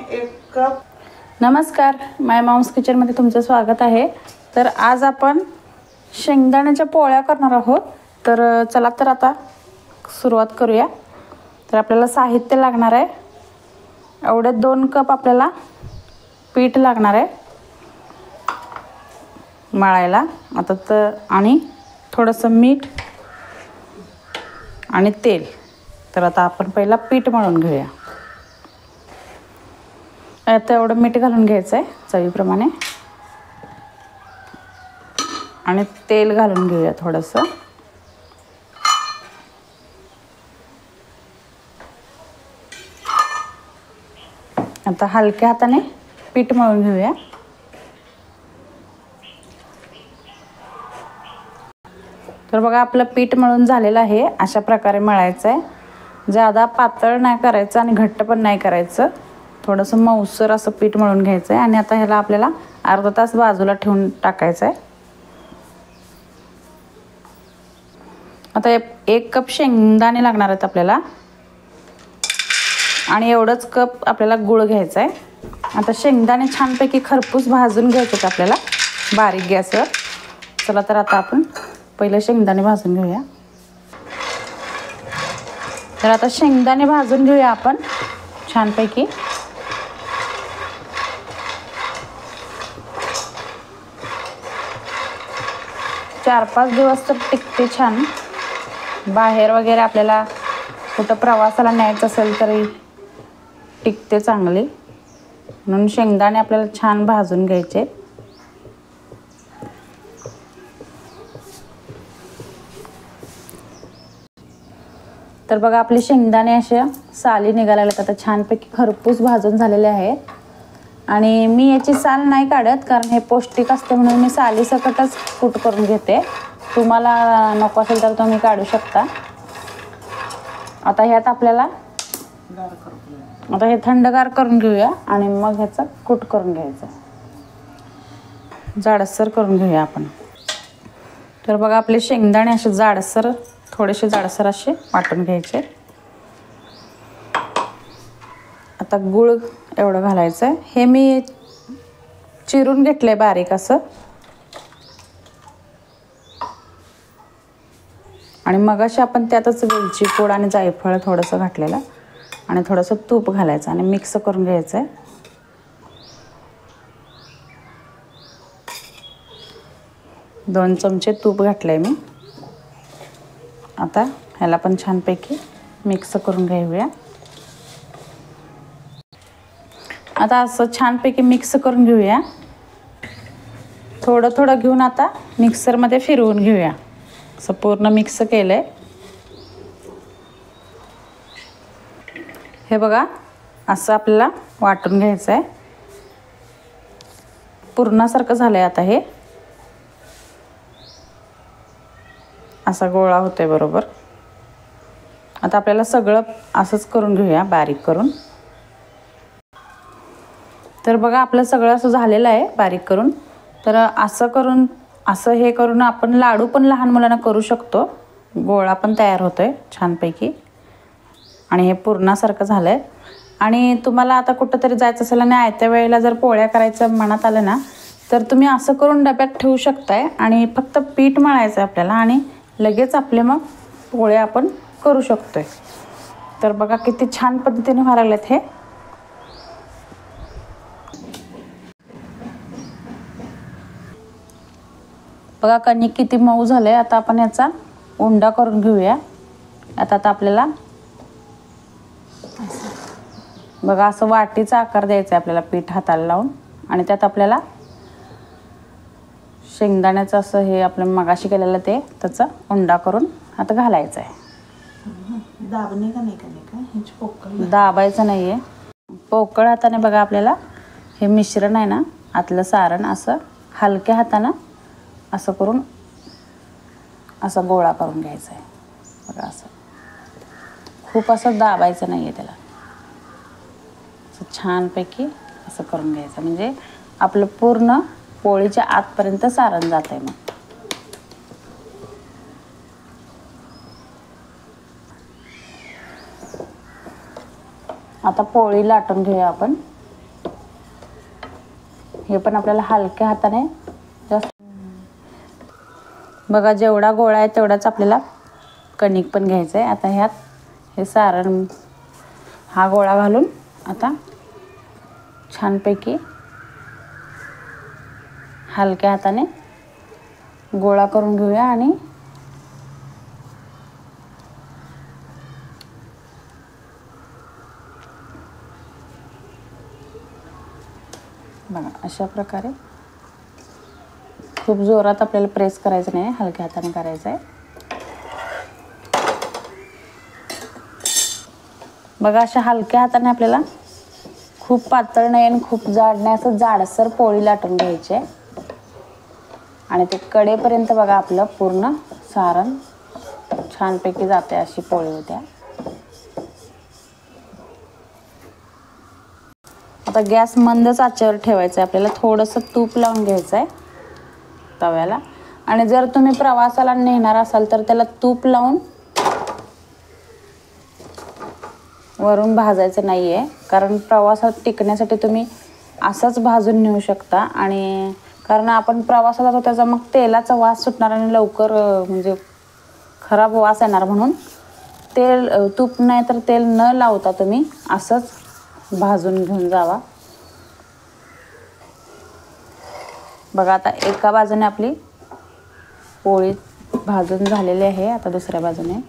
1 cup. नमस्कार, माय moms किचनमध्ये तुमचं स्वागत आहे. तर आज आपण शेंगदाण्याच्या पोळ्या करणार आहोत. तर चला तर आता सुरुवात करूया. तर आपल्याला साहित्य लागणार आहे एवढे 2 कप आपल्याला पीठ लागणार आहे मळायला. आता तर आणि थोडंसं मीठ आणि तेल. तर आता आपण पहिला पीठ मळून घेऊया. आता एवढं मीठ घालून घ्यायचं आहे चवीप्रमाणे आणि तेल घालून घेऊया थोडंसं. आता हलक्या हाताने पीठ मळून घेऊया. तर बघा आपलं पीठ मळून झालेलं आहे. अशा प्रकारे मळायचं आहे. ज्यादा पातळ नाही करायचं आणि घट्ट पण नाही करायचं. थोडंसं मऊसर असं पीठ मळून घ्यायचं आहे आणि आता ह्याला आपल्याला अर्धा तास बाजूला ठेवून टाकायचं आहे. आता 1 कप शेंगदाणे लागणार आहेत आपल्याला आणि एवढंच कप आपल्याला गूळ घ्यायचा आहे. आता शेंगदाणे छानपैकी खरपूस भाजून घ्यायचे आहेत आपल्याला बारीक गॅसवर. चला तर आता आपण पहिलं शेंगदाणे भाजून घेऊया. तर आता शेंगदाणे भाजून घेऊया आपण छानपैकी. चार 5 दिवस तर टिकते छान. बाहेर वगैरे आपल्याला कुठं प्रवासाला न्यायचं असेल तरी टिकते चांगली. म्हणून शेंगदाणे आपल्याला छान भाजून घ्यायचे. तर बघा आपले शेंगदाणे असे साली निघायला लागतात. आता छानपैकी खरपूस भाजून झालेले आहेत आणि मी याची साल नाही काढत कारण हे पौष्टिक असते म्हणून मी सालीसकटच कूट करून घेते. तुम्हाला नको असेल तर तुम्ही काढू शकता. आता ह्यात आपल्याला आता हे थंडगार करून घेऊया आणि मग ह्याचं कूट करून घ्यायचं. जाडसर करून घेऊया आपण. तर बघा आपले शेंगदाणे असे जाडसर थोडेसे जाडसर असे वाटून घ्यायचे. आता गूळ एवढं घालायचं आहे. हे मी चिरून घेतलंय बारीक असं आणि मग अशी आपण त्यातच वेलची पूड आणि जायफळ थोडंसं घातलेलं आणि थोडंसं तूप घालायचं आणि मिक्स करून घ्यायचं आहे. 2 चमचे तूप घातलंय मी. आता ह्याला पण छानपैकी मिक्स करून घेऊया. आता असं छानपैकी मिक्स करून घेऊया. थोडं थोडं घेऊन आता मिक्सरमध्ये फिरवून घेऊया. असं पूर्ण मिक्स केलंय. हे बघा असं आपल्याला वाटून घ्यायचं आहे. पूर्णासारखं झालंय आता हे. असा गोळा होतोय बरोबर. आता आपल्याला सगळं असंच करून घेऊया बारीक करून. तर बघा आपलं सगळं असं झालेलं आहे बारीक करून. तर असं करून असं हे करून आपण लाडू पण लहान मुलांना करू शकतो. गोळा पण तयार होतोय छानपैकी आणि हे पूर्णासारखं झालंय. आणि तुम्हाला आता कुठंतरी जायचं असेल आणि आयत्या वेळेला जर पोळ्या करायचं मनात आलं ना तर तुम्ही असं करून डब्यात ठेवू शकताय आणि फक्त पीठ मळायचं आहे आपल्याला आणि लगेच आपले मग पोळे आपण करू शकतोय. तर बघा किती छान पद्धतीने व्हायला लागलेत हे. बघा कणिक किती मऊ झालंय. आता आपण याचा उंडा करून घेऊया. आता आपल्याला बघा असं वाटीचा आकार द्यायचा आहे आपल्याला पीठ हाताला लावून आणि त्यात आपल्याला शेंगदाण्याचं असं हे आपलं मगाशी केलेलं ते त्याचा उंडा करून आता घालायचं आहे. दाबणे का नाही का ह्याची पोकळ दाबायचं नाही आहे. पोकळ हाताने बघा आपल्याला हे मिश्रण आहे ना आतलं सारण असं हलक्या हातानं असं करून असा गोळा करून घ्यायचा आहे. बघा असं खूप असं दाबायचं नाही आहे त्याला. असं छानपैकी असं करून घ्यायचं म्हणजे आपलं पूर्ण पोळीच्या आतपर्यंत सारण जात आहे. मग आता पोळी लाटून घेऊया आपण. हे पण आपल्याला हलक्या हाताने जास्त बघा, जेवढा गोळा आहे तेवढाच आपल्याला कणिक पण घ्यायचं आहे. आता ह्यात हे सारण हा गोळा घालून आता छानपैकी हलक्या हाताने गोळा करून घेऊया. आणि बघा अशा प्रकारे खूप जोरात आपल्याला प्रेस करायचं नाही, हलक्या हाताने करायचं आहे. बघा अशा हलक्या हाताने आपल्याला खूप पातळ नाही आणि खूप जाड नाही, असं जाडसर पोळी लाटून घ्यायची आहे. आणि ते कडेपर्यंत बघा आपलं पूर्ण सारण छानपैकी जाते, अशी पोळी होत्या. आता गॅस मंदच आचेवर ठेवायचं आहे आपल्याला. थोडंसं तूप लावून घ्यायचं आहे तव्याला. आणि जर तुम्ही प्रवासाला नेणार असाल तर त्याला तूप लावून वरून भाजायचं नाही आहे, कारण प्रवासात टिकण्यासाठी तुम्ही असंच भाजून नेऊ शकता. आणि कारण आपण प्रवासाला जातो त्याचा मग तेलाचा वास सुटणार आणि लवकर म्हणजे खराब वास येणार, म्हणून तूप नाही तर तेल न लावता तुम्ही असंच भाजून घेऊन जावा. बघा आता एका बाजूने आपली पोळी भाजून झालेली आहे. आता दुसऱ्या बाजूने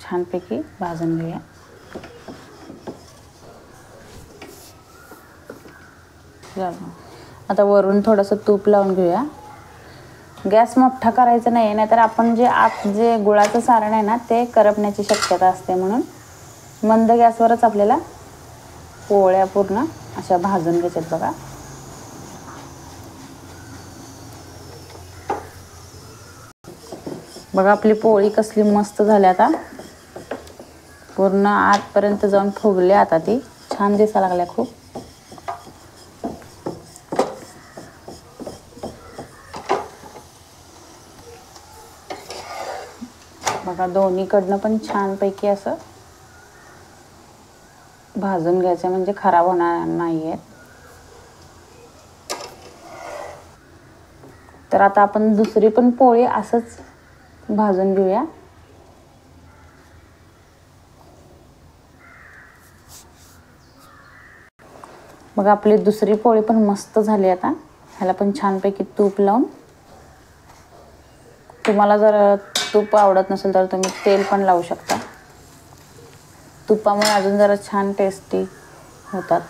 छानपैकी भाजून घेऊया. आता वरून थोडंसं तूप लावून घेऊया. गॅस मोठा करायचा नाही, नाहीतर आपण जे गुळाचं सारण आहे ना ते करपण्याची शक्यता असते, म्हणून मंद गॅसवरच आपल्याला पोळ्या पूर्ण अशा भाजून घ्यायच्यात. बघा बघा आपली पोळी कसली मस्त झाली, आता पूर्ण आतपर्यंत जाऊन फुगली. आता ती छान दिसायला लागल्या खूप. बघा दोन्हीकडनं पण छानपैकी असं भाजून घ्यायचं, म्हणजे खराब होणार नाहीये. तर आता आपण दुसरी पण पोळी असंच भाजून घेऊया. बघा आपली दुसरी पोळी पण मस्त झाली. आता ह्याला पण छानपैकी तूप लावून, तुम्हाला जर तूप आवडत नसेल तर तुम्ही तेल पण लावू शकता. तुपामुळे अजून जरा छान टेस्टी होतात.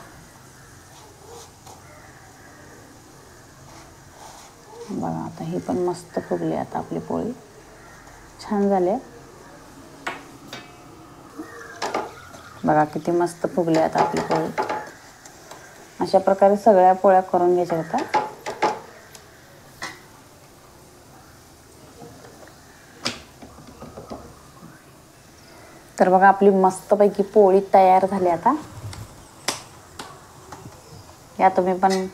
बघा आता ही पण मस्त फुगली. आता आपली पोळी छान झाली. बघा किती मस्त फुगली आता आपली पोळी. अशा प्रकारे सगळ्या पोळ्या करून घ्यायच्या होत्या. तर बघा आपली मस्तपैकी पोळी तयार झाली. आता या तुम्ही पण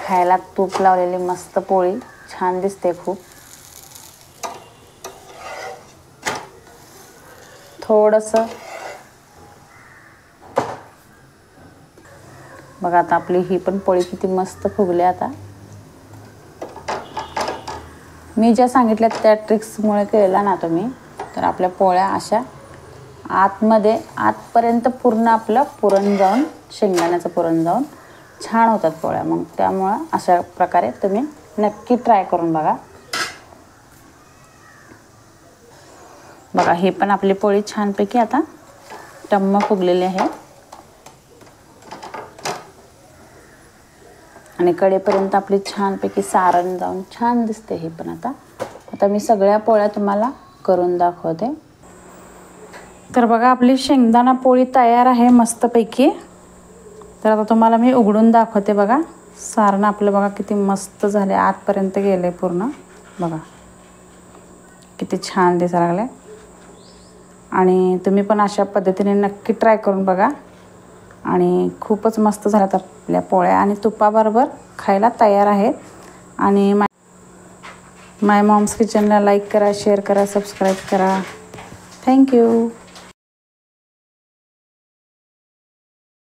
खायला तूप लावलेली मस्त पोळी छान दिसते खूप. थोडंसं बघा आता आपली ही पण पोळी किती मस्त फुगली. आता मी ज्या सांगितल्या त्या ट्रिक्समुळे केला ना तुम्ही, तर आपल्या पोळ्या अशा आतपर्यंत पूर्ण आपलं पुरण जाऊन, शेंगदाण्याचं पुरण जाऊन छान होतात पोळ्या. मग त्यामुळं अशा प्रकारे तुम्ही नक्की ट्राय करून बघा. बघा ही पण आपली पोळी छानपैकी आता टम्म फुगलेली आहे. आणि कडेपर्यंत आपली छानपैकी सारण जाऊन छान दिसते. हे पण आता मी सगळ्या पोळ्या तुम्हाला करून दाखवते. तर बघा आपली शेंगदाणा पोळी तयार आहे मस्तपैकी. तर आता तुम्हाला मी उघडून दाखवते. बघा सारण आपलं बघा किती मस्त झाले, आतपर्यंत गेले पूर्ण. बघा किती छान दिसायला लागले. आणि तुम्ही पण अशा पद्धतीने नक्की ट्राय करून बघा. आणि खूपच मस्त झाल्यात आपल्या पोळ्या आणि तुपाबरोबर खायला तयार आहेत. आणि माय मॉम्स किचनला लाईक करा, शेअर करा, सबस्क्राईब करा. थँक्यू.